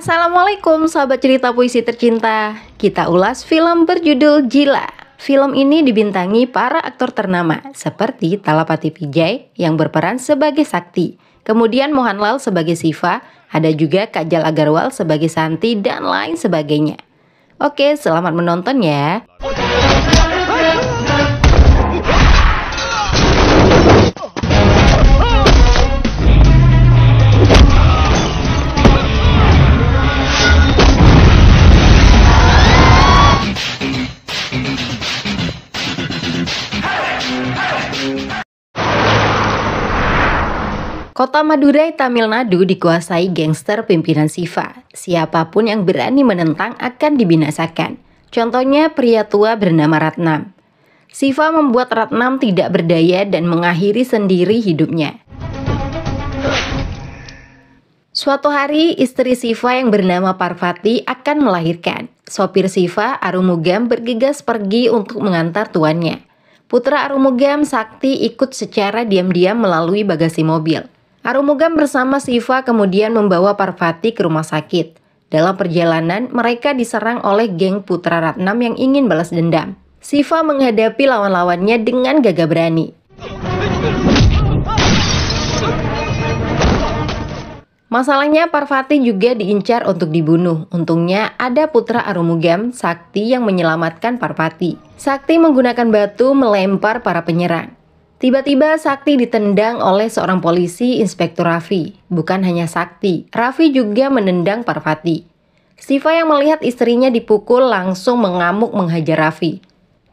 Assalamualaikum sahabat cerita puisi tercinta. Kita ulas film berjudul Jila. Film ini dibintangi para aktor ternama seperti Thalapathy Vijay yang berperan sebagai Sakti, kemudian Mohanlal sebagai Siva, ada juga Kajal Agarwal sebagai Santi dan lain sebagainya. Oke, selamat menonton ya. Kota Madurai, Tamil Nadu dikuasai gangster pimpinan Siva. Siapapun yang berani menentang akan dibinasakan. Contohnya pria tua bernama Ratnam. Siva membuat Ratnam tidak berdaya dan mengakhiri sendiri hidupnya. Suatu hari, istri Siva yang bernama Parvati akan melahirkan. Sopir Siva, Arumugam, bergegas pergi untuk mengantar tuannya. Putra Arumugam, Sakti, ikut secara diam-diam melalui bagasi mobil. Arumugam bersama Siva kemudian membawa Parvati ke rumah sakit. Dalam perjalanan, mereka diserang oleh geng putra Ratnam yang ingin balas dendam. Siva menghadapi lawan-lawannya dengan gagah berani. Masalahnya Parvati juga diincar untuk dibunuh. Untungnya ada putra Arumugam, Sakti, yang menyelamatkan Parvati. Sakti menggunakan batu melempar para penyerang. Tiba-tiba Sakti ditendang oleh seorang polisi, Inspektur Raffi. Bukan hanya Sakti, Raffi juga menendang Parvati. Siva yang melihat istrinya dipukul langsung mengamuk menghajar Raffi.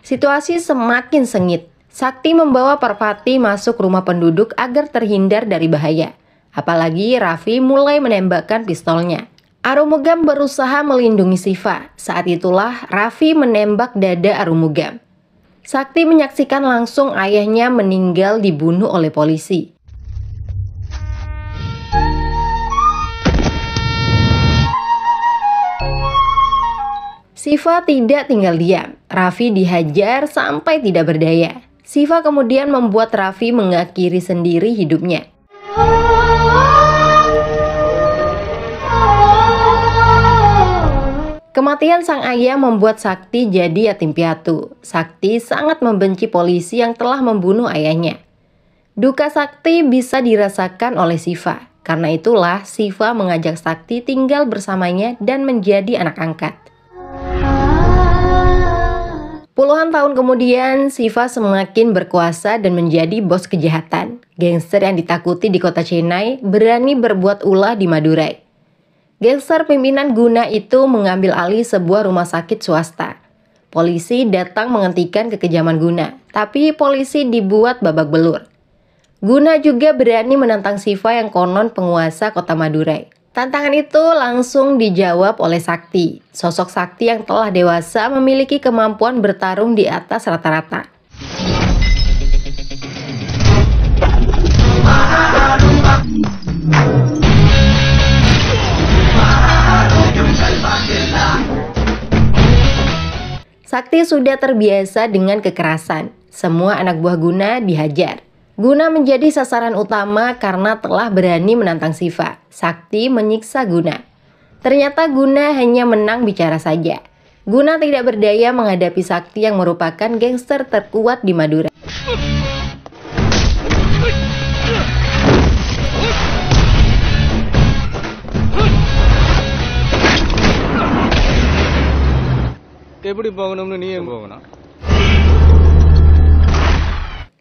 Situasi semakin sengit. Sakti membawa Parvati masuk rumah penduduk agar terhindar dari bahaya. Apalagi Raffi mulai menembakkan pistolnya. Arumugam berusaha melindungi Siva. Saat itulah Raffi menembak dada Arumugam. Sakti menyaksikan langsung ayahnya meninggal dibunuh oleh polisi. Siva tidak tinggal diam. Raffi dihajar sampai tidak berdaya. Siva kemudian membuat Raffi mengakhiri sendiri hidupnya. Kematian sang ayah membuat Sakti jadi yatim piatu. Sakti sangat membenci polisi yang telah membunuh ayahnya. Duka Sakti bisa dirasakan oleh Siva. Karena itulah Siva mengajak Sakti tinggal bersamanya dan menjadi anak angkat. Puluhan tahun kemudian, Siva semakin berkuasa dan menjadi bos kejahatan. Gangster yang ditakuti di kota Chennai berani berbuat ulah di Madurai. Gangster pimpinan Guna itu mengambil alih sebuah rumah sakit swasta. Polisi datang menghentikan kekejaman Guna, tapi polisi dibuat babak belur. Guna juga berani menantang Siva yang konon penguasa kota Madurai. Tantangan itu langsung dijawab oleh Sakti. Sosok Sakti yang telah dewasa memiliki kemampuan bertarung di atas rata-rata. Sakti sudah terbiasa dengan kekerasan. Semua anak buah Guna dihajar. Guna menjadi sasaran utama karena telah berani menantang Siva. Sakti menyiksa Guna. Ternyata Guna hanya menang bicara saja. Guna tidak berdaya menghadapi Sakti yang merupakan gangster terkuat di Madurai.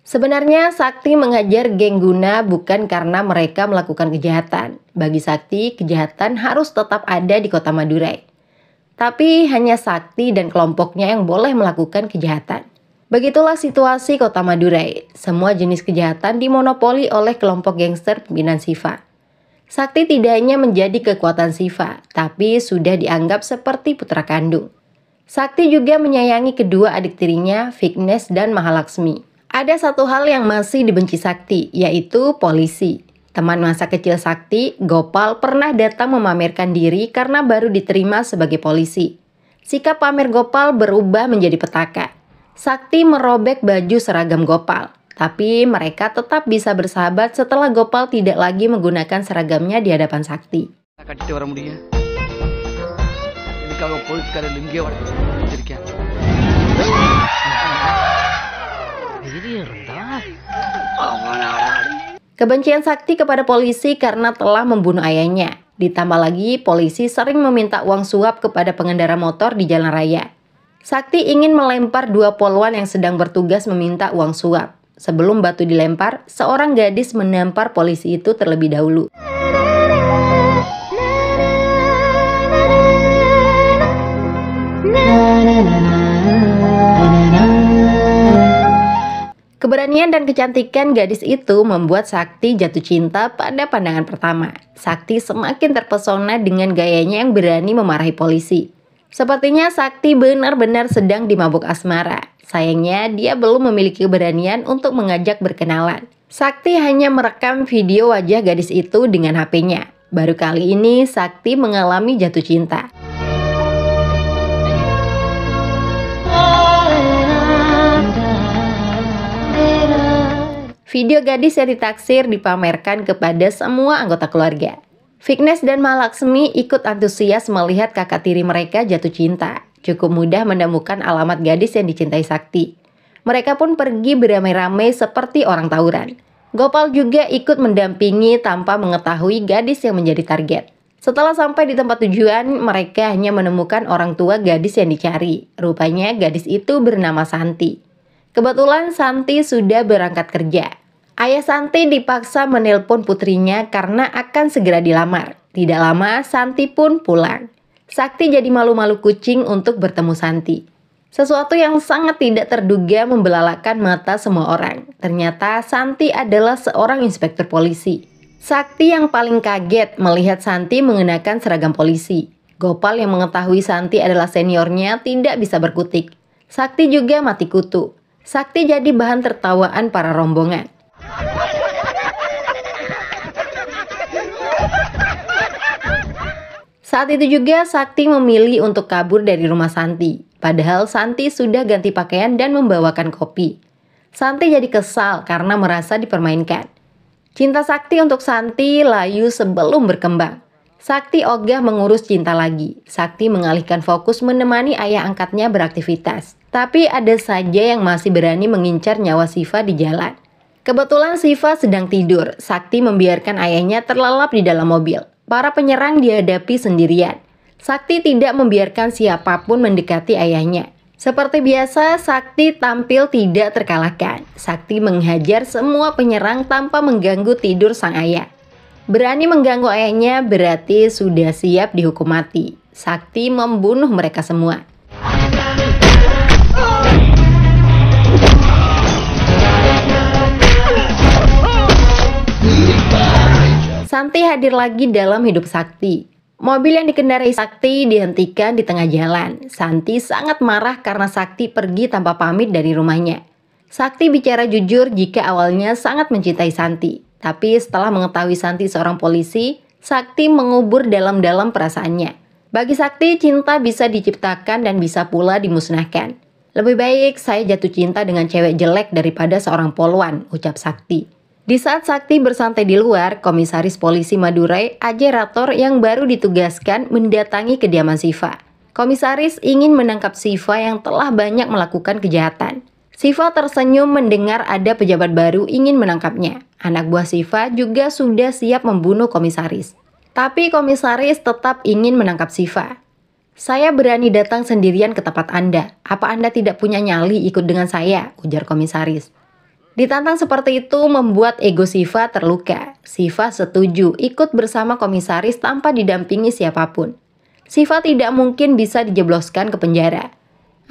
Sebenarnya Sakti menghajar geng Guna bukan karena mereka melakukan kejahatan. Bagi Sakti, kejahatan harus tetap ada di kota Madurai. Tapi hanya Sakti dan kelompoknya yang boleh melakukan kejahatan. Begitulah situasi kota Madurai. Semua jenis kejahatan dimonopoli oleh kelompok gangster pimpinan Siva. Sakti tidak hanya menjadi kekuatan Siva, tapi sudah dianggap seperti putra kandung. Sakti juga menyayangi kedua adik tirinya, Vignesh dan Mahalaxmi. Ada satu hal yang masih dibenci Sakti, yaitu polisi. Teman masa kecil Sakti, Gopal, pernah datang memamerkan diri karena baru diterima sebagai polisi. Sikap pamer Gopal berubah menjadi petaka. Sakti merobek baju seragam Gopal, tapi mereka tetap bisa bersahabat setelah Gopal tidak lagi menggunakan seragamnya di hadapan Sakti. ಅದಕ್ಕಾಗ ಪೊಲೀಸ್ ಕಾರಲ್ಲಿ ನಿಮಗೆ ಹೊಡೆದಿರ್ಕೆ Kebencian Sakti kepada polisi karena telah membunuh ayahnya. Ditambah lagi, polisi sering meminta uang suap kepada pengendara motor di jalan raya. Sakti ingin melempar 2 poluan yang sedang bertugas meminta uang suap. Sebelum batu dilempar, seorang gadis menampar polisi itu terlebih dahulu. Keberanian dan kecantikan gadis itu membuat Sakti jatuh cinta pada pandangan pertama. Sakti semakin terpesona dengan gayanya yang berani memarahi polisi. Sepertinya Sakti benar-benar sedang dimabuk asmara. Sayangnya dia belum memiliki keberanian untuk mengajak berkenalan. Sakti hanya merekam video wajah gadis itu dengan HP-nya. Baru kali ini Sakti mengalami jatuh cinta. Video gadis yang ditaksir dipamerkan kepada semua anggota keluarga. Vignesh dan Mahalakshmi ikut antusias melihat kakak tiri mereka jatuh cinta. Cukup mudah menemukan alamat gadis yang dicintai Sakti. Mereka pun pergi beramai-ramai seperti orang tawuran. Gopal juga ikut mendampingi tanpa mengetahui gadis yang menjadi target. Setelah sampai di tempat tujuan, mereka hanya menemukan orang tua gadis yang dicari. Rupanya gadis itu bernama Santi. Kebetulan Santi sudah berangkat kerja. Ayah Santi dipaksa menelpon putrinya karena akan segera dilamar. Tidak lama, Santi pun pulang. Sakti jadi malu-malu kucing untuk bertemu Santi. Sesuatu yang sangat tidak terduga membelalakan mata semua orang. Ternyata Santi adalah seorang inspektur polisi. Sakti yang paling kaget melihat Santi mengenakan seragam polisi. Gopal yang mengetahui Santi adalah seniornya tidak bisa berkutik. Sakti juga mati kutu. Sakti jadi bahan tertawaan para rombongan. Saat itu juga Sakti memilih untuk kabur dari rumah Santi. Padahal Santi sudah ganti pakaian dan membawakan kopi. Santi jadi kesal karena merasa dipermainkan. Cinta Sakti untuk Santi layu sebelum berkembang. Sakti ogah mengurus cinta lagi. Sakti mengalihkan fokus menemani ayah angkatnya beraktivitas. Tapi ada saja yang masih berani mengincar nyawa Siva di jalan. Kebetulan Siva sedang tidur. Sakti membiarkan ayahnya terlelap di dalam mobil. Para penyerang dihadapi sendirian. Sakti tidak membiarkan siapapun mendekati ayahnya. Seperti biasa, Sakti tampil tidak terkalahkan. Sakti menghajar semua penyerang tanpa mengganggu tidur sang ayah. Berani mengganggu ayahnya berarti sudah siap dihukum mati. Sakti membunuh mereka semua. Santi hadir lagi dalam hidup Sakti. Mobil yang dikendarai Sakti dihentikan di tengah jalan. Santi sangat marah karena Sakti pergi tanpa pamit dari rumahnya. Sakti bicara jujur jika awalnya sangat mencintai Santi. Tapi setelah mengetahui Santi seorang polisi, Sakti mengubur dalam-dalam perasaannya. Bagi Sakti, cinta bisa diciptakan dan bisa pula dimusnahkan. Lebih baik saya jatuh cinta dengan cewek jelek daripada seorang poluan, ucap Sakti. Di saat Sakti bersantai di luar, Komisaris Polisi Madurai, Ajay Rator yang baru ditugaskan mendatangi kediaman Siva. Komisaris ingin menangkap Siva yang telah banyak melakukan kejahatan. Siva tersenyum mendengar ada pejabat baru ingin menangkapnya. Anak buah Siva juga sudah siap membunuh Komisaris. Tapi Komisaris tetap ingin menangkap Siva. Saya berani datang sendirian ke tempat Anda. Apa Anda tidak punya nyali ikut dengan saya? Ujar Komisaris. Ditantang seperti itu membuat ego Siva terluka. Siva setuju ikut bersama Komisaris tanpa didampingi siapapun. Siva tidak mungkin bisa dijebloskan ke penjara.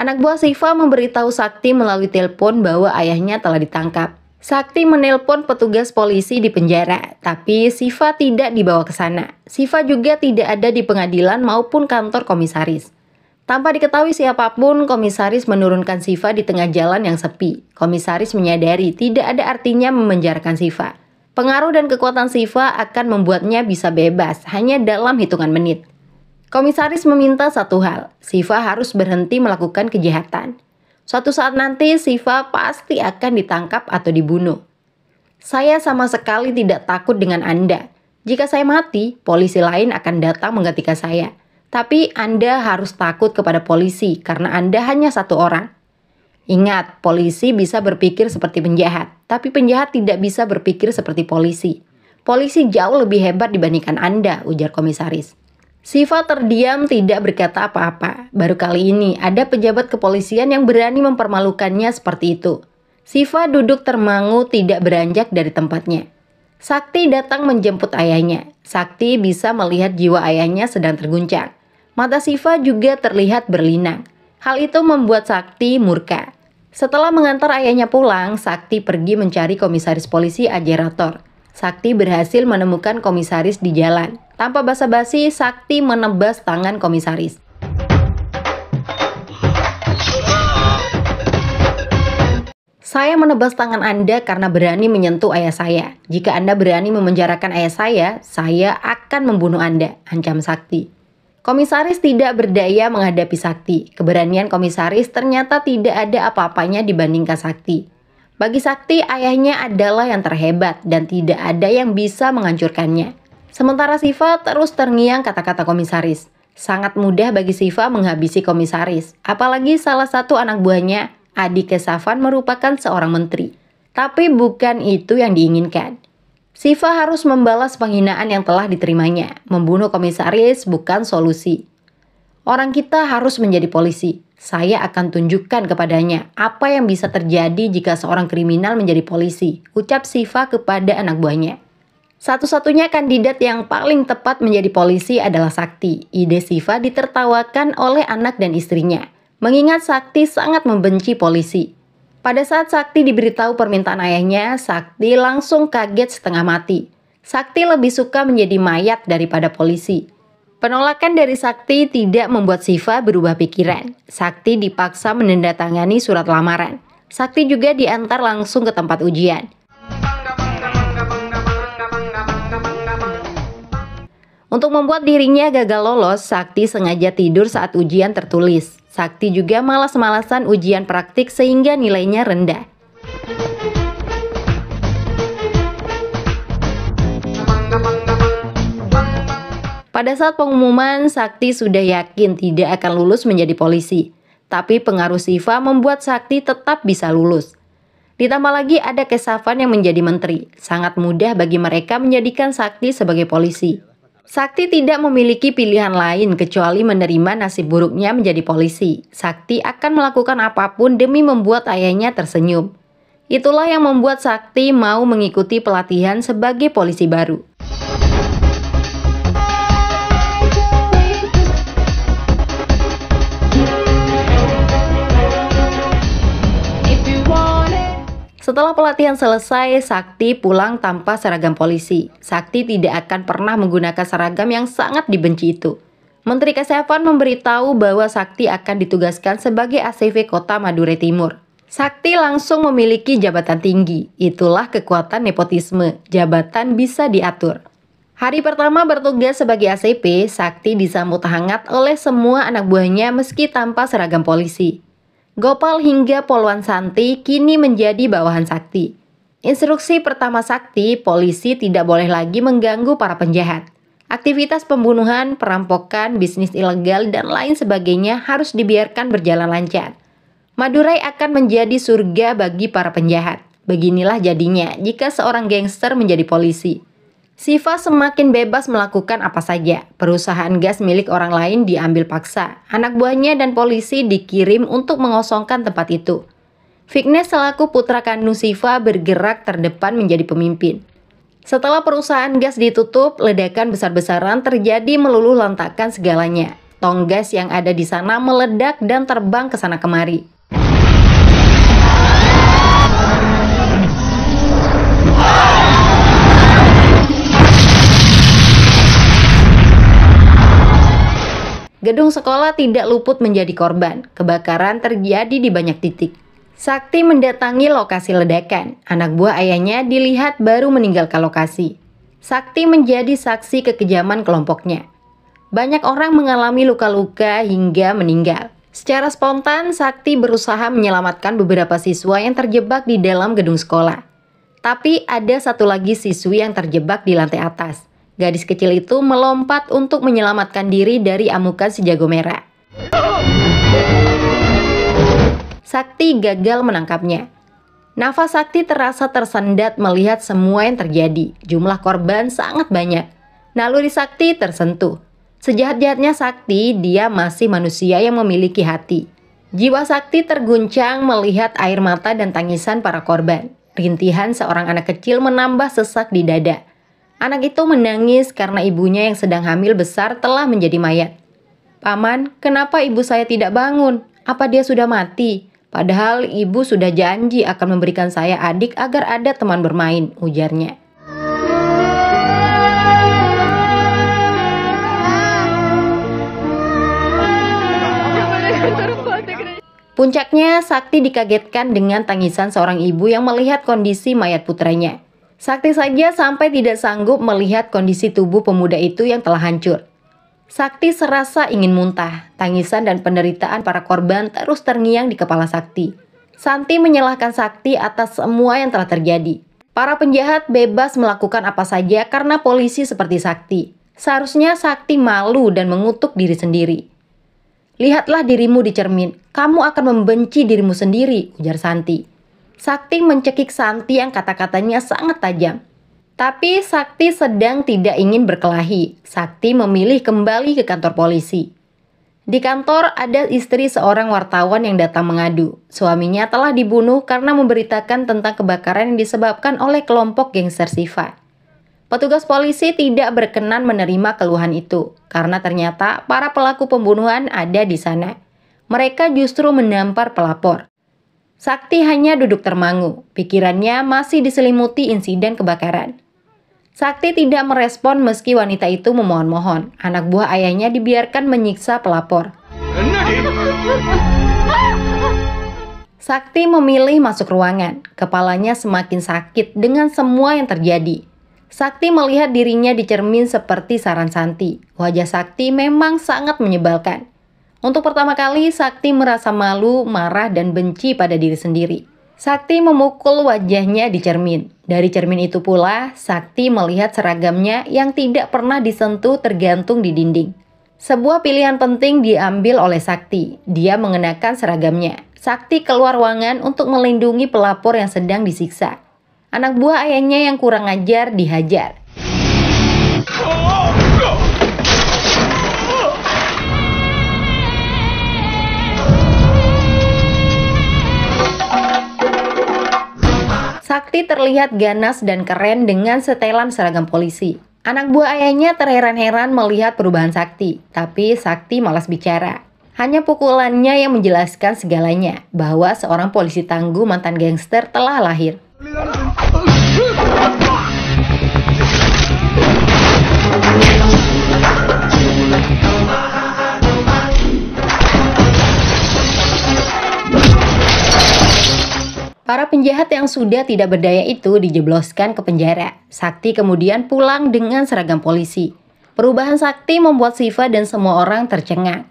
Anak buah Siva memberitahu Sakti melalui telepon bahwa ayahnya telah ditangkap. Sakti menelpon petugas polisi di penjara, tapi Siva tidak dibawa ke sana. Siva juga tidak ada di pengadilan maupun kantor Komisaris. Tanpa diketahui siapapun, Komisaris menurunkan Siva di tengah jalan yang sepi. Komisaris menyadari tidak ada artinya memenjarakan Siva. Pengaruh dan kekuatan Siva akan membuatnya bisa bebas hanya dalam hitungan menit. Komisaris meminta satu hal, Siva harus berhenti melakukan kejahatan. Suatu saat nanti Siva pasti akan ditangkap atau dibunuh. Saya sama sekali tidak takut dengan Anda. Jika saya mati, polisi lain akan datang menggantikan saya. Tapi Anda harus takut kepada polisi karena Anda hanya satu orang. Ingat, polisi bisa berpikir seperti penjahat, tapi penjahat tidak bisa berpikir seperti polisi. Polisi jauh lebih hebat dibandingkan Anda, ujar komisaris. Siva terdiam tidak berkata apa-apa. Baru kali ini ada pejabat kepolisian yang berani mempermalukannya seperti itu. Siva duduk termangu tidak beranjak dari tempatnya. Sakti datang menjemput ayahnya. Sakti bisa melihat jiwa ayahnya sedang terguncang. Mata Siva juga terlihat berlinang. Hal itu membuat Sakti murka. Setelah mengantar ayahnya pulang, Sakti pergi mencari komisaris polisi Ajerator. Sakti berhasil menemukan komisaris di jalan. Tanpa basa-basi, Sakti menebas tangan komisaris. Saya menebas tangan Anda karena berani menyentuh ayah saya. Jika Anda berani memenjarakan ayah saya akan membunuh Anda, ancam Sakti. Komisaris tidak berdaya menghadapi Sakti. Keberanian komisaris ternyata tidak ada apa-apanya dibandingkan Sakti. Bagi Sakti, ayahnya adalah yang terhebat dan tidak ada yang bisa menghancurkannya. Sementara Siva terus terngiang kata-kata komisaris. Sangat mudah bagi Siva menghabisi komisaris. Apalagi salah satu anak buahnya, Adi Kesavan, merupakan seorang menteri. Tapi bukan itu yang diinginkan. Siva harus membalas penghinaan yang telah diterimanya. Membunuh komisaris bukan solusi. Orang kita harus menjadi polisi. Saya akan tunjukkan kepadanya apa yang bisa terjadi jika seorang kriminal menjadi polisi, ucap Siva kepada anak buahnya. Satu-satunya kandidat yang paling tepat menjadi polisi adalah Sakti. Ide Siva ditertawakan oleh anak dan istrinya, mengingat Sakti sangat membenci polisi. Pada saat Sakti diberitahu permintaan ayahnya, Sakti langsung kaget setengah mati. Sakti lebih suka menjadi mayat daripada polisi. Penolakan dari Sakti tidak membuat Siva berubah pikiran. Sakti dipaksa menandatangani surat lamaran. Sakti juga diantar langsung ke tempat ujian. Untuk membuat dirinya gagal lolos, Sakti sengaja tidur saat ujian tertulis. Sakti juga malas-malasan ujian praktik sehingga nilainya rendah. Pada saat pengumuman, Sakti sudah yakin tidak akan lulus menjadi polisi. Tapi pengaruh Siva membuat Sakti tetap bisa lulus. Ditambah lagi ada Kesavan yang menjadi menteri. Sangat mudah bagi mereka menjadikan Sakti sebagai polisi. Sakti tidak memiliki pilihan lain kecuali menerima nasib buruknya menjadi polisi. Sakti akan melakukan apapun demi membuat ayahnya tersenyum. Itulah yang membuat Sakti mau mengikuti pelatihan sebagai polisi baru. Setelah pelatihan selesai, Sakti pulang tanpa seragam polisi. Sakti tidak akan pernah menggunakan seragam yang sangat dibenci itu. Menteri Kesehatan memberitahu bahwa Sakti akan ditugaskan sebagai ACV Kota Madurai Timur. Sakti langsung memiliki jabatan tinggi. Itulah kekuatan nepotisme. Jabatan bisa diatur. Hari pertama bertugas sebagai ACP, Sakti disambut hangat oleh semua anak buahnya meski tanpa seragam polisi. Gopal hingga Polwan Santi kini menjadi bawahan Sakti. Instruksi pertama Sakti, polisi tidak boleh lagi mengganggu para penjahat. Aktivitas pembunuhan, perampokan, bisnis ilegal, dan lain sebagainya harus dibiarkan berjalan lancar. Madurai akan menjadi surga bagi para penjahat. Beginilah jadinya jika seorang gangster menjadi polisi. Siva semakin bebas melakukan apa saja. Perusahaan gas milik orang lain diambil paksa. Anak buahnya dan polisi dikirim untuk mengosongkan tempat itu. Vignesh selaku putra kandung Siva bergerak terdepan menjadi pemimpin. Setelah perusahaan gas ditutup, ledakan besar-besaran terjadi meluluh lantakkan segalanya. Tong gas yang ada di sana meledak dan terbang ke sana kemari. Gedung sekolah tidak luput menjadi korban. Kebakaran terjadi di banyak titik. Sakti mendatangi lokasi ledakan. Anak buah ayahnya dilihat baru meninggalkan lokasi. Sakti menjadi saksi kekejaman kelompoknya. Banyak orang mengalami luka-luka hingga meninggal. Secara spontan, Sakti berusaha menyelamatkan beberapa siswa yang terjebak di dalam gedung sekolah. Tapi ada satu lagi siswi yang terjebak di lantai atas. Gadis kecil itu melompat untuk menyelamatkan diri dari amukan si jago merah. Sakti gagal menangkapnya. Nafas Sakti terasa tersendat melihat semua yang terjadi. Jumlah korban sangat banyak. Naluri Sakti tersentuh. Sejahat-jahatnya Sakti, dia masih manusia yang memiliki hati. Jiwa Sakti terguncang melihat air mata dan tangisan para korban. Rintihan seorang anak kecil menambah sesak di dada. Anak itu menangis karena ibunya yang sedang hamil besar telah menjadi mayat. "Paman, kenapa ibu saya tidak bangun? Apa dia sudah mati? Padahal ibu sudah janji akan memberikan saya adik agar ada teman bermain," ujarnya. Puncaknya, Sakti dikagetkan dengan tangisan seorang ibu yang melihat kondisi mayat putranya. Sakti saja sampai tidak sanggup melihat kondisi tubuh pemuda itu yang telah hancur. Sakti serasa ingin muntah. Tangisan dan penderitaan para korban terus terngiang di kepala Sakti. Santi menyalahkan Sakti atas semua yang telah terjadi. Para penjahat bebas melakukan apa saja karena polisi seperti Sakti. Seharusnya Sakti malu dan mengutuk diri sendiri. "Lihatlah dirimu di cermin, kamu akan membenci dirimu sendiri," ujar Santi. Sakti mencekik Santi yang kata-katanya sangat tajam. Tapi Sakti sedang tidak ingin berkelahi. Sakti memilih kembali ke kantor polisi. Di kantor ada istri seorang wartawan yang datang mengadu. Suaminya telah dibunuh karena memberitakan tentang kebakaran yang disebabkan oleh kelompok gangster Siva. Petugas polisi tidak berkenan menerima keluhan itu, karena ternyata para pelaku pembunuhan ada di sana. Mereka justru menampar pelapor. Sakti hanya duduk termangu, pikirannya masih diselimuti insiden kebakaran. Sakti tidak merespon meski wanita itu memohon-mohon. Anak buah ayahnya dibiarkan menyiksa pelapor. Sakti memilih masuk ruangan, kepalanya semakin sakit dengan semua yang terjadi. Sakti melihat dirinya di cermin seperti saran Santi. Wajah Sakti memang sangat menyebalkan. Untuk pertama kali, Sakti merasa malu, marah, dan benci pada diri sendiri. Sakti memukul wajahnya di cermin. Dari cermin itu pula, Sakti melihat seragamnya yang tidak pernah disentuh tergantung di dinding. Sebuah pilihan penting diambil oleh Sakti. Dia mengenakan seragamnya. Sakti keluar ruangan untuk melindungi pelapor yang sedang disiksa. Anak buah ayahnya yang kurang ajar dihajar. Sakti terlihat ganas dan keren dengan setelan seragam polisi. Anak buah ayahnya terheran-heran melihat perubahan Sakti, tapi Sakti malas bicara. Hanya pukulannya yang menjelaskan segalanya, bahwa seorang polisi tangguh mantan gangster telah lahir. Para penjahat yang sudah tidak berdaya itu dijebloskan ke penjara. Sakti kemudian pulang dengan seragam polisi. Perubahan Sakti membuat Siva dan semua orang tercengang.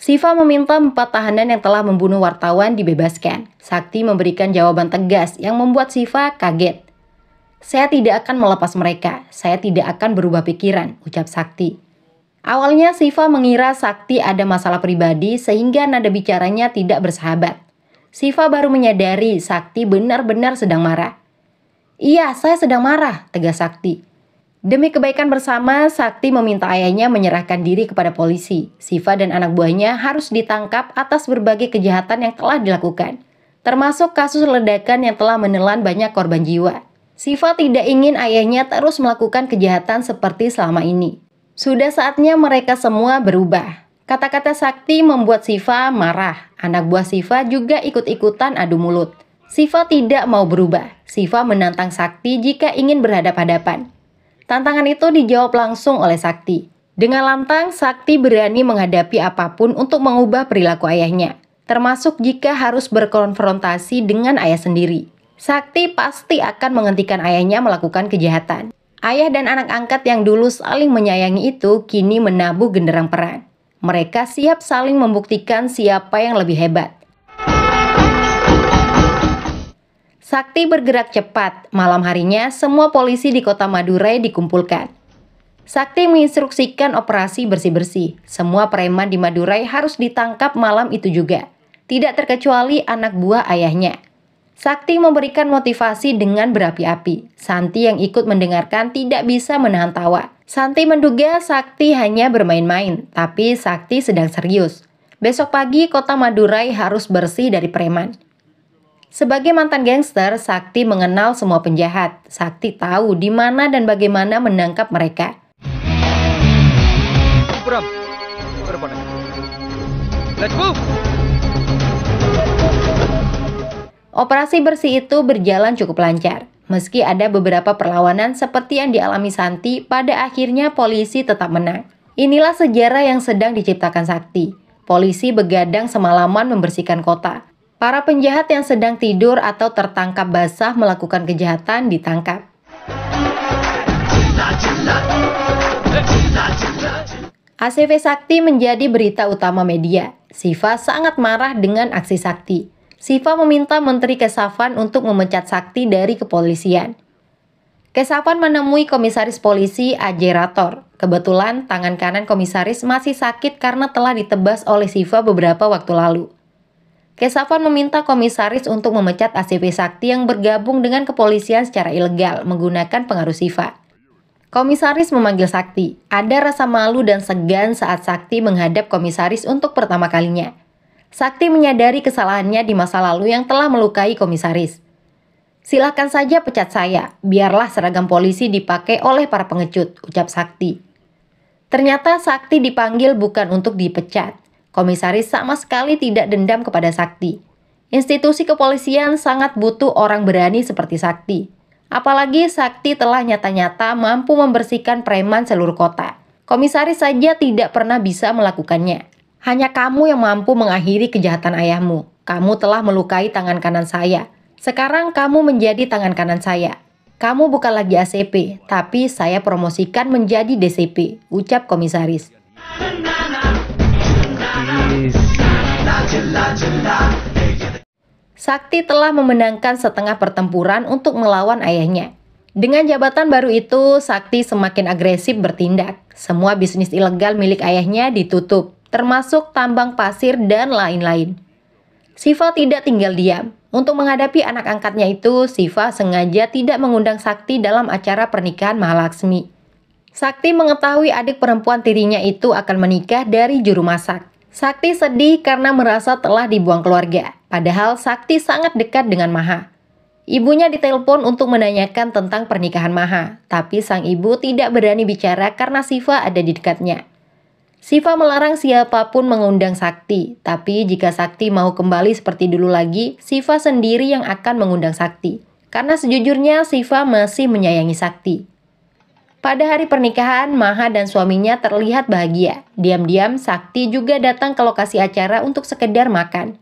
Siva meminta 4 tahanan yang telah membunuh wartawan dibebaskan. Sakti memberikan jawaban tegas yang membuat Siva kaget. "Saya tidak akan melepas mereka. Saya tidak akan berubah pikiran," ucap Sakti. Awalnya Siva mengira Sakti ada masalah pribadi sehingga nada bicaranya tidak bersahabat. Siva baru menyadari Sakti benar-benar sedang marah. "Iya, saya sedang marah," tegas Sakti. Demi kebaikan bersama, Sakti meminta ayahnya menyerahkan diri kepada polisi. Siva dan anak buahnya harus ditangkap atas berbagai kejahatan yang telah dilakukan, termasuk kasus ledakan yang telah menelan banyak korban jiwa. Siva tidak ingin ayahnya terus melakukan kejahatan seperti selama ini. Sudah saatnya mereka semua berubah. Kata-kata Sakti membuat Siva marah. Anak buah Siva juga ikut-ikutan adu mulut. Siva tidak mau berubah. Siva menantang Sakti jika ingin berhadap-hadapan. Tantangan itu dijawab langsung oleh Sakti. Dengan lantang, Sakti berani menghadapi apapun untuk mengubah perilaku ayahnya, termasuk jika harus berkonfrontasi dengan ayah sendiri. Sakti pasti akan menghentikan ayahnya melakukan kejahatan. Ayah dan anak angkat yang dulu saling menyayangi itu kini menabuh genderang perang. Mereka siap saling membuktikan siapa yang lebih hebat. Sakti bergerak cepat. Malam harinya, semua polisi di kota Madurai dikumpulkan. Sakti menginstruksikan operasi bersih-bersih. Semua preman di Madurai harus ditangkap malam itu juga. Tidak terkecuali anak buah ayahnya. Sakti memberikan motivasi dengan berapi-api. Santi yang ikut mendengarkan tidak bisa menahan tawa. Santi menduga Sakti hanya bermain-main, tapi Sakti sedang serius. Besok pagi kota Madurai harus bersih dari preman. Sebagai mantan gangster, Sakti mengenal semua penjahat. Sakti tahu di mana dan bagaimana menangkap mereka. Puram. Berapa? Let's move. Operasi bersih itu berjalan cukup lancar. Meski ada beberapa perlawanan seperti yang dialami Santi, pada akhirnya polisi tetap menang. Inilah sejarah yang sedang diciptakan Sakti. Polisi begadang semalaman membersihkan kota. Para penjahat yang sedang tidur atau tertangkap basah melakukan kejahatan ditangkap. ACV Sakti menjadi berita utama media. Siva sangat marah dengan aksi Sakti. Siva meminta Menteri Kesafan untuk memecat Sakti dari kepolisian. Kesafan menemui Komisaris Polisi Ajay Rator. Kebetulan tangan kanan komisaris masih sakit karena telah ditebas oleh Siva beberapa waktu lalu. Kesafan meminta komisaris untuk memecat ACV Sakti yang bergabung dengan kepolisian secara ilegal menggunakan pengaruh Siva. Komisaris memanggil Sakti. Ada rasa malu dan segan saat Sakti menghadap komisaris untuk pertama kalinya. Sakti menyadari kesalahannya di masa lalu yang telah melukai komisaris. Silakan saja pecat saya, biarlah seragam polisi dipakai oleh para pengecut, ucap Sakti. Ternyata Sakti dipanggil bukan untuk dipecat. Komisaris sama sekali tidak dendam kepada Sakti. Institusi kepolisian sangat butuh orang berani seperti Sakti. Apalagi Sakti telah nyata-nyata mampu membersihkan preman seluruh kota. Komisaris saja tidak pernah bisa melakukannya. Hanya kamu yang mampu mengakhiri kejahatan ayahmu. Kamu telah melukai tangan kanan saya. Sekarang kamu menjadi tangan kanan saya. Kamu bukan lagi ACP, tapi saya promosikan menjadi DCP, ucap komisaris. Sakti telah memenangkan setengah pertempuran untuk melawan ayahnya. Dengan jabatan baru itu, Sakti semakin agresif bertindak. Semua bisnis ilegal milik ayahnya ditutup, termasuk tambang pasir dan lain-lain. Siva tidak tinggal diam. Untuk menghadapi anak angkatnya itu, Siva sengaja tidak mengundang Sakti dalam acara pernikahan Mahalaksmi. Sakti mengetahui adik perempuan tirinya itu akan menikah dari juru masak. Sakti sedih karena merasa telah dibuang keluarga. Padahal Sakti sangat dekat dengan Maha. Ibunya ditelepon untuk menanyakan tentang pernikahan Maha, tapi sang ibu tidak berani bicara karena Siva ada di dekatnya. Siva melarang siapapun mengundang Sakti, tapi jika Sakti mau kembali seperti dulu lagi, Siva sendiri yang akan mengundang Sakti. Karena sejujurnya Siva masih menyayangi Sakti. Pada hari pernikahan, Maha dan suaminya terlihat bahagia. Diam-diam, Sakti juga datang ke lokasi acara untuk sekedar makan.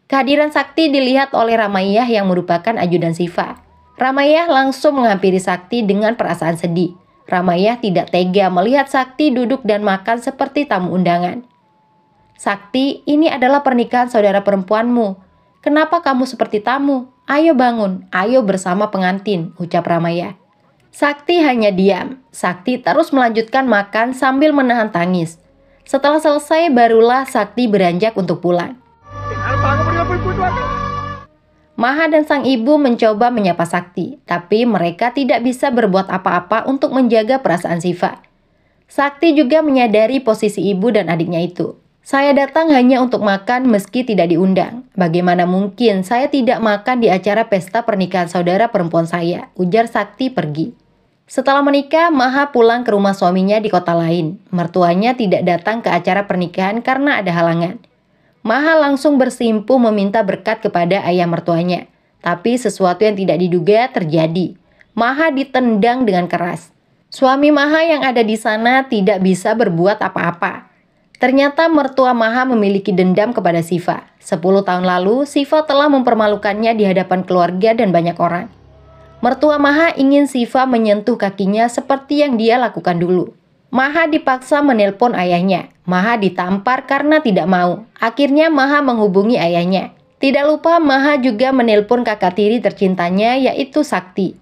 Kehadiran Sakti dilihat oleh Ramayah yang merupakan ajudan Siva. Ramayah langsung menghampiri Sakti dengan perasaan sedih. Ramayah tidak tega melihat Sakti duduk dan makan seperti tamu undangan. Sakti, ini adalah pernikahan saudara perempuanmu. Kenapa kamu seperti tamu? Ayo bangun, ayo bersama pengantin, ucap Ramayah. Sakti hanya diam. Sakti terus melanjutkan makan sambil menahan tangis. Setelah selesai, barulah Sakti beranjak untuk pulang. Maha dan sang ibu mencoba menyapa Sakti, tapi mereka tidak bisa berbuat apa-apa untuk menjaga perasaan Siva. Sakti juga menyadari posisi ibu dan adiknya itu. Saya datang hanya untuk makan meski tidak diundang. Bagaimana mungkin saya tidak makan di acara pesta pernikahan saudara perempuan saya, ujar Sakti pergi. Setelah menikah, Maha pulang ke rumah suaminya di kota lain. Mertuanya tidak datang ke acara pernikahan karena ada halangan. Maha langsung bersimpuh meminta berkat kepada ayah mertuanya. Tapi sesuatu yang tidak diduga terjadi. Maha ditendang dengan keras. Suami Maha yang ada di sana tidak bisa berbuat apa-apa. Ternyata mertua Maha memiliki dendam kepada Siva. 10 tahun lalu, Siva telah mempermalukannya di hadapan keluarga dan banyak orang. Mertua Maha ingin Siva menyentuh kakinya seperti yang dia lakukan dulu. Maha dipaksa menelpon ayahnya. Maha ditampar karena tidak mau. Akhirnya Maha menghubungi ayahnya. Tidak lupa Maha juga menelpon kakak tiri tercintanya yaitu Sakti.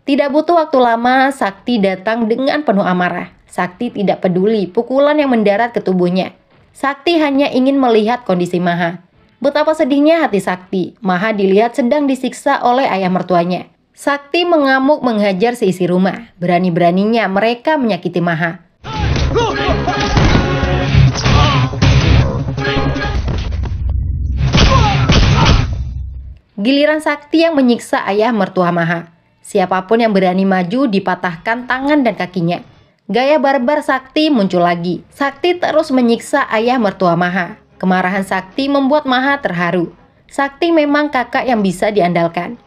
Tidak butuh waktu lama, Sakti datang dengan penuh amarah. Sakti tidak peduli pukulan yang mendarat ke tubuhnya. Sakti hanya ingin melihat kondisi Maha. Betapa sedihnya hati Sakti. Maha dilihat sedang disiksa oleh ayah mertuanya. Sakti mengamuk menghajar seisi rumah. Berani-beraninya mereka menyakiti Maha. Giliran Sakti yang menyiksa ayah mertua Maha. Siapapun yang berani maju dipatahkan tangan dan kakinya. Gaya barbar Sakti muncul lagi. Sakti terus menyiksa ayah mertua Maha. Kemarahan Sakti membuat Maha terharu. Sakti memang kakak yang bisa diandalkan.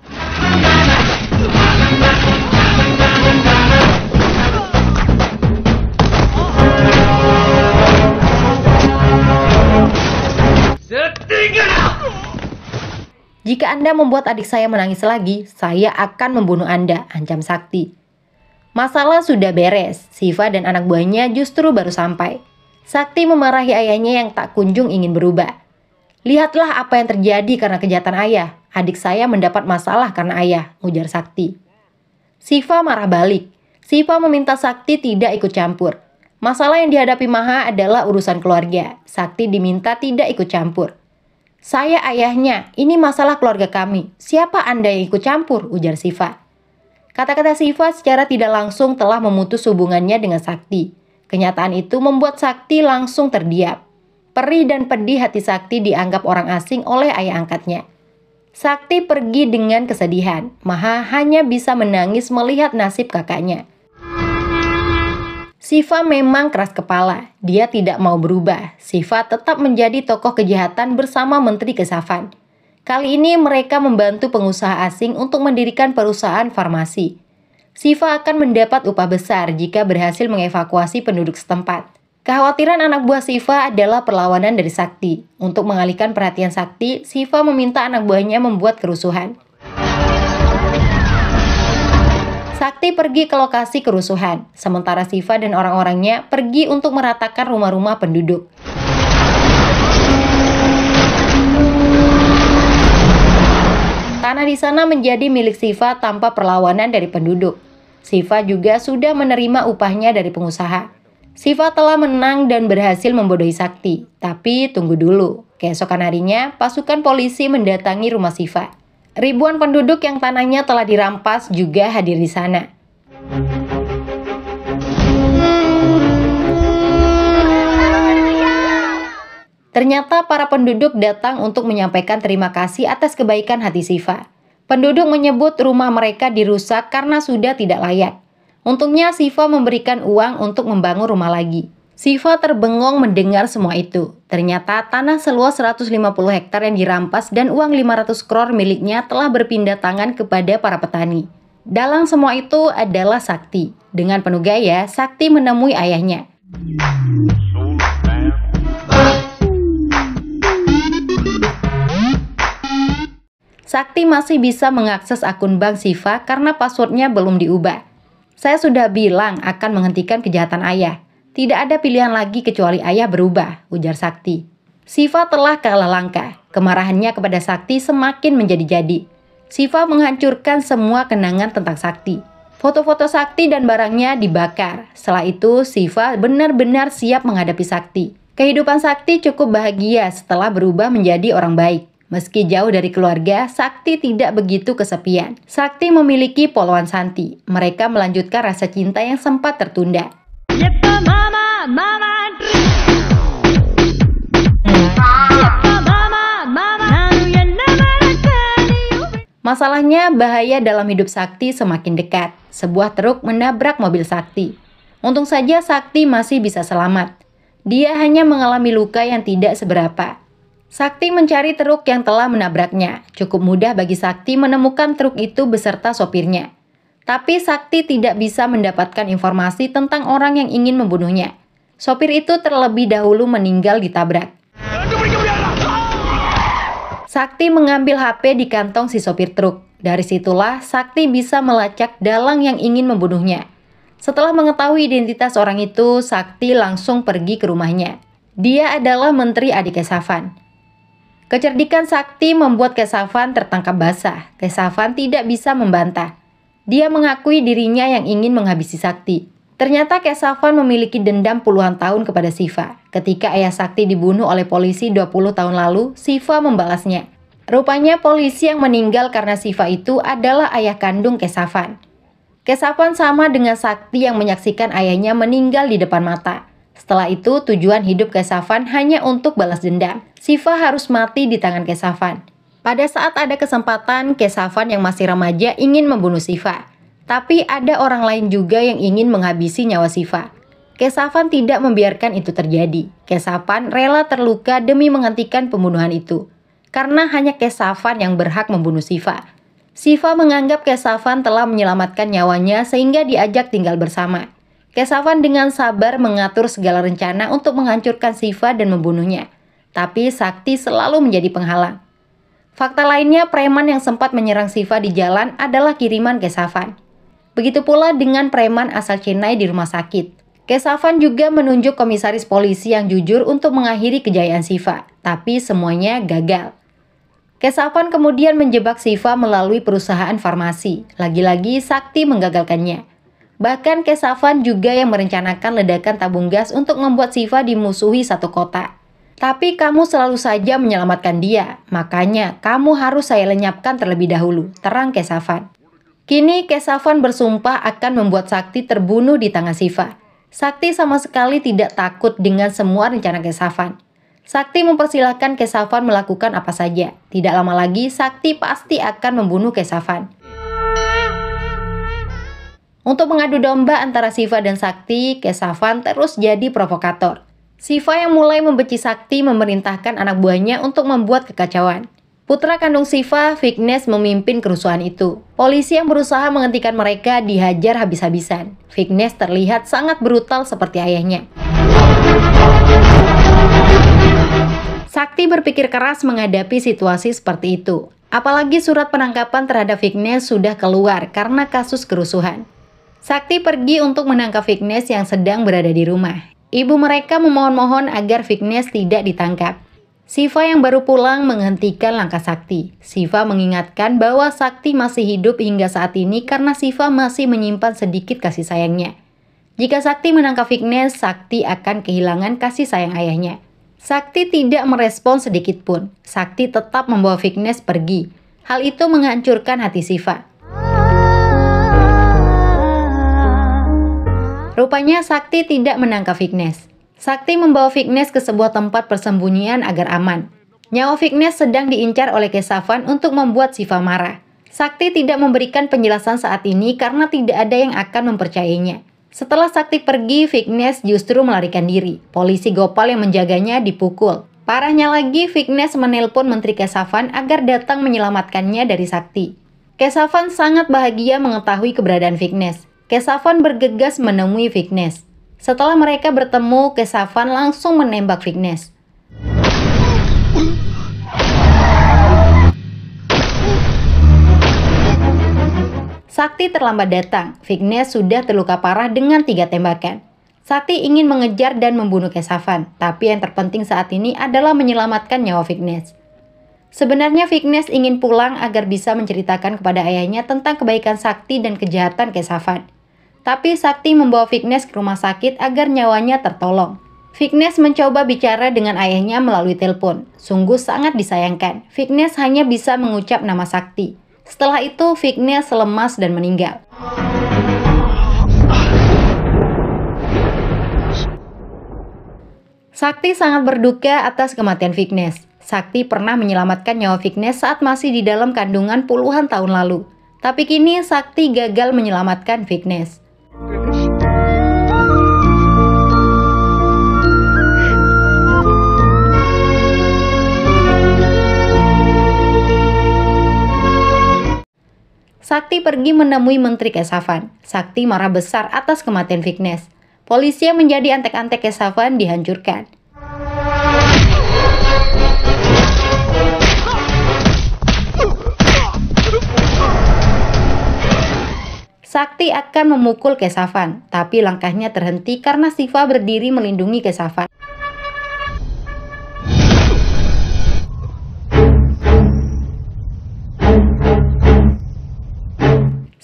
Jika Anda membuat adik saya menangis lagi, saya akan membunuh Anda, ancam Sakti. Masalah sudah beres, Siva dan anak buahnya justru baru sampai. Sakti memarahi ayahnya yang tak kunjung ingin berubah. Lihatlah apa yang terjadi karena kejahatan ayah. Adik saya mendapat masalah karena ayah, ujar Sakti. Siva marah balik. Siva meminta Sakti tidak ikut campur. Masalah yang dihadapi Maha adalah urusan keluarga. Sakti diminta tidak ikut campur. Saya ayahnya, ini masalah keluarga kami. Siapa Anda yang ikut campur? Ujar Siva. Kata-kata Siva secara tidak langsung telah memutus hubungannya dengan Sakti. Kenyataan itu membuat Sakti langsung terdiam. Perih dan pedih hati Sakti dianggap orang asing oleh ayah angkatnya. Sakti pergi dengan kesedihan. Maha hanya bisa menangis melihat nasib kakaknya. Siva memang keras kepala. Dia tidak mau berubah. Siva tetap menjadi tokoh kejahatan bersama Menteri Kesafan. Kali ini mereka membantu pengusaha asing untuk mendirikan perusahaan farmasi. Siva akan mendapat upah besar jika berhasil mengevakuasi penduduk setempat. Kekhawatiran anak buah Siva adalah perlawanan dari Sakti. Untuk mengalihkan perhatian Sakti, Siva meminta anak buahnya membuat kerusuhan. Sakti pergi ke lokasi kerusuhan, sementara Siva dan orang-orangnya pergi untuk meratakan rumah-rumah penduduk. Tanah di sana menjadi milik Siva tanpa perlawanan dari penduduk. Siva juga sudah menerima upahnya dari pengusaha. Siva telah menang dan berhasil membodohi Sakti. Tapi tunggu dulu, keesokan harinya pasukan polisi mendatangi rumah Siva. Ribuan penduduk yang tanahnya telah dirampas juga hadir di sana. Ternyata para penduduk datang untuk menyampaikan terima kasih atas kebaikan hati Siva. Penduduk menyebut rumah mereka dirusak karena sudah tidak layak. Untungnya Siva memberikan uang untuk membangun rumah lagi. Siva terbengong mendengar semua itu. Ternyata tanah seluas 150 hektar yang dirampas dan uang 500 crore miliknya telah berpindah tangan kepada para petani. Dalam semua itu adalah Sakti. Dengan penuh gaya, Sakti menemui ayahnya. Sakti masih bisa mengakses akun bank Siva karena passwordnya belum diubah. Saya sudah bilang akan menghentikan kejahatan ayah. Tidak ada pilihan lagi kecuali ayah berubah, ujar Sakti. Siva telah kalah langkah. Kemarahannya kepada Sakti semakin menjadi-jadi. Siva menghancurkan semua kenangan tentang Sakti. Foto-foto Sakti dan barangnya dibakar. Setelah itu, Siva benar-benar siap menghadapi Sakti. Kehidupan Sakti cukup bahagia setelah berubah menjadi orang baik. Meski jauh dari keluarga, Sakti tidak begitu kesepian. Sakti memiliki poluan Santi. Mereka melanjutkan rasa cinta yang sempat tertunda. Masalahnya, bahaya dalam hidup Sakti semakin dekat. Sebuah truk menabrak mobil Sakti. Untung saja Sakti masih bisa selamat. Dia hanya mengalami luka yang tidak seberapa. Sakti mencari truk yang telah menabraknya. Cukup mudah bagi Sakti menemukan truk itu beserta sopirnya. Tapi Sakti tidak bisa mendapatkan informasi tentang orang yang ingin membunuhnya. Sopir itu terlebih dahulu meninggal ditabrak. Sakti mengambil HP di kantong si sopir truk. Dari situlah Sakti bisa melacak dalang yang ingin membunuhnya. Setelah mengetahui identitas orang itu, Sakti langsung pergi ke rumahnya. Dia adalah Menteri Adi Kesavan. Kecerdikan Sakti membuat Kesavan tertangkap basah. Kesavan tidak bisa membantah. Dia mengakui dirinya yang ingin menghabisi Sakti. Ternyata Kesavan memiliki dendam puluhan tahun kepada Siva. Ketika ayah Sakti dibunuh oleh polisi 20 tahun lalu, Siva membalasnya. Rupanya polisi yang meninggal karena Siva itu adalah ayah kandung Kesavan. Kesavan sama dengan Sakti yang menyaksikan ayahnya meninggal di depan mata. Setelah itu, tujuan hidup Kesavan hanya untuk balas dendam. Siva harus mati di tangan Kesavan. Pada saat ada kesempatan, Kesavan yang masih remaja ingin membunuh Siva. Tapi ada orang lain juga yang ingin menghabisi nyawa Siva. Kesavan tidak membiarkan itu terjadi. Kesavan rela terluka demi menghentikan pembunuhan itu. Karena hanya Kesavan yang berhak membunuh Siva. Siva menganggap Kesavan telah menyelamatkan nyawanya sehingga diajak tinggal bersama. Kesavan dengan sabar mengatur segala rencana untuk menghancurkan Siva dan membunuhnya. Tapi Sakti selalu menjadi penghalang. Fakta lainnya, preman yang sempat menyerang Siva di jalan adalah kiriman Kesavan. Begitu pula dengan preman asal Chennai di rumah sakit. Kesavan juga menunjuk komisaris polisi yang jujur untuk mengakhiri kejayaan Siva, tapi semuanya gagal. Kesavan kemudian menjebak Siva melalui perusahaan farmasi. Lagi-lagi Sakti menggagalkannya. Bahkan Kesavan juga yang merencanakan ledakan tabung gas untuk membuat Siva dimusuhi satu kota. Tapi kamu selalu saja menyelamatkan dia, makanya kamu harus saya lenyapkan terlebih dahulu, terang Kesavan. Kini Kesavan bersumpah akan membuat Sakti terbunuh di tangan Siva. Sakti sama sekali tidak takut dengan semua rencana Kesavan. Sakti mempersilahkan Kesavan melakukan apa saja. Tidak lama lagi Sakti pasti akan membunuh Kesavan. Untuk mengadu domba antara Siva dan Sakti, Kesavan terus jadi provokator. Siva yang mulai membenci Sakti memerintahkan anak buahnya untuk membuat kekacauan. Putra kandung Siva, Vignesh, memimpin kerusuhan itu. Polisi yang berusaha menghentikan mereka dihajar habis-habisan. Vignesh terlihat sangat brutal seperti ayahnya. Sakti berpikir keras menghadapi situasi seperti itu. Apalagi surat penangkapan terhadap Vignesh sudah keluar karena kasus kerusuhan. Sakti pergi untuk menangkap Vignesh yang sedang berada di rumah. Ibu mereka memohon-mohon agar Vignesh tidak ditangkap. Siva yang baru pulang menghentikan langkah Sakti. Siva mengingatkan bahwa Sakti masih hidup hingga saat ini karena Siva masih menyimpan sedikit kasih sayangnya. Jika Sakti menangkap Vignesh, Sakti akan kehilangan kasih sayang ayahnya. Sakti tidak merespon sedikit pun. Sakti tetap membawa Vignesh pergi. Hal itu menghancurkan hati Siva. Rupanya Sakti tidak menangkap Vignesh. Sakti membawa Vignesh ke sebuah tempat persembunyian agar aman. Nyawa Vignesh sedang diincar oleh Kesavan untuk membuat Siva marah. Sakti tidak memberikan penjelasan saat ini karena tidak ada yang akan mempercayainya. Setelah Sakti pergi, Vignesh justru melarikan diri. Polisi Gopal yang menjaganya dipukul. Parahnya lagi, Vignesh menelpon Menteri Kesavan agar datang menyelamatkannya dari Sakti. Kesavan sangat bahagia mengetahui keberadaan Vignesh. Kesavan bergegas menemui Vignesh. Setelah mereka bertemu, Kesavan langsung menembak Vignesh. Sakti terlambat datang. Vignesh sudah terluka parah dengan 3 tembakan. Sakti ingin mengejar dan membunuh Kesavan, tapi yang terpenting saat ini adalah menyelamatkan nyawa Vignesh. Sebenarnya Vignesh ingin pulang agar bisa menceritakan kepada ayahnya tentang kebaikan Sakti dan kejahatan Kesavan. Tapi Sakti membawa Vignesh ke rumah sakit agar nyawanya tertolong. Vignesh mencoba bicara dengan ayahnya melalui telepon. Sungguh sangat disayangkan. Vignesh hanya bisa mengucap nama Sakti. Setelah itu Vignesh lemas dan meninggal. Sakti sangat berduka atas kematian Vignesh. Sakti pernah menyelamatkan nyawa Vignesh saat masih di dalam kandungan puluhan tahun lalu. Tapi kini Sakti gagal menyelamatkan Vignesh. Sakti pergi menemui Menteri Kesavan. Sakti marah besar atas kematian Vignesh. Polisi yang menjadi antek-antek Kesavan dihancurkan. Sakti akan memukul Kesavan, tapi langkahnya terhenti karena Siva berdiri melindungi Kesavan.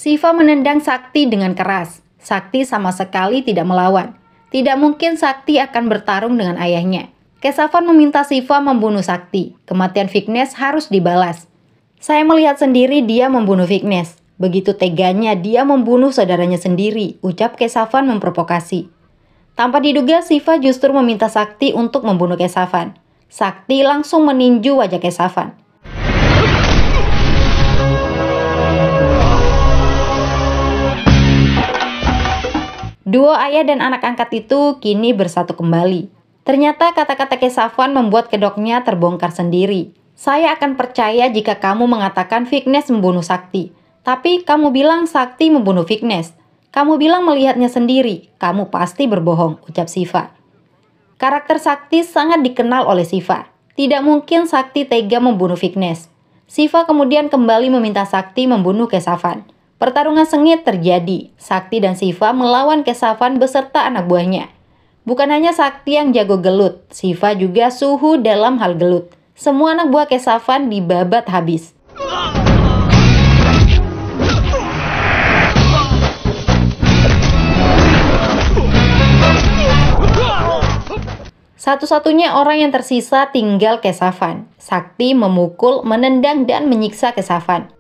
Siva menendang Sakti dengan keras. Sakti sama sekali tidak melawan. Tidak mungkin Sakti akan bertarung dengan ayahnya. Kesavan meminta Siva membunuh Sakti. Kematian Vignesh harus dibalas. Saya melihat sendiri dia membunuh Vignesh. Begitu teganya dia membunuh saudaranya sendiri, ucap Kesavan memprovokasi. Tanpa diduga, Siva justru meminta Sakti untuk membunuh Kesavan. Sakti langsung meninju wajah Kesavan. Duo ayah dan anak angkat itu kini bersatu kembali. Ternyata kata-kata Kesavan membuat kedoknya terbongkar sendiri. Saya akan percaya jika kamu mengatakan Vignesh membunuh Sakti. Tapi kamu bilang Sakti membunuh Vignesh. Kamu bilang melihatnya sendiri. Kamu pasti berbohong, ucap Siva. Karakter Sakti sangat dikenal oleh Siva. Tidak mungkin Sakti tega membunuh Vignesh. Siva kemudian kembali meminta Sakti membunuh Kesavan. Pertarungan sengit terjadi. Sakti dan Siva melawan Kesavan beserta anak buahnya. Bukan hanya Sakti yang jago gelut, Siva juga suhu dalam hal gelut. Semua anak buah Kesavan dibabat habis. Satu-satunya orang yang tersisa tinggal Kesavan. Sakti memukul, menendang, dan menyiksa Kesavan.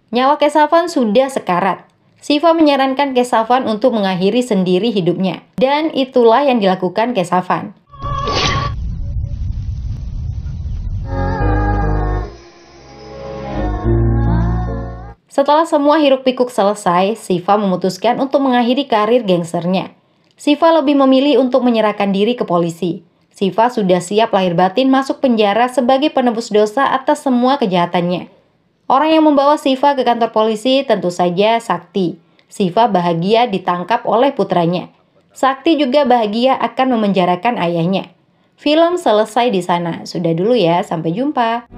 Nyawa Kesavan sudah sekarat. Siva menyarankan Kesavan untuk mengakhiri sendiri hidupnya. Dan itulah yang dilakukan Kesavan. Setelah semua hiruk-pikuk selesai, Siva memutuskan untuk mengakhiri karir gangsternya. Siva lebih memilih untuk menyerahkan diri ke polisi. Siva sudah siap lahir batin masuk penjara sebagai penebus dosa atas semua kejahatannya. Orang yang membawa Siva ke kantor polisi tentu saja Sakti. Siva bahagia ditangkap oleh putranya. Sakti juga bahagia akan memenjarakan ayahnya. Film selesai di sana. Sudah dulu ya, sampai jumpa.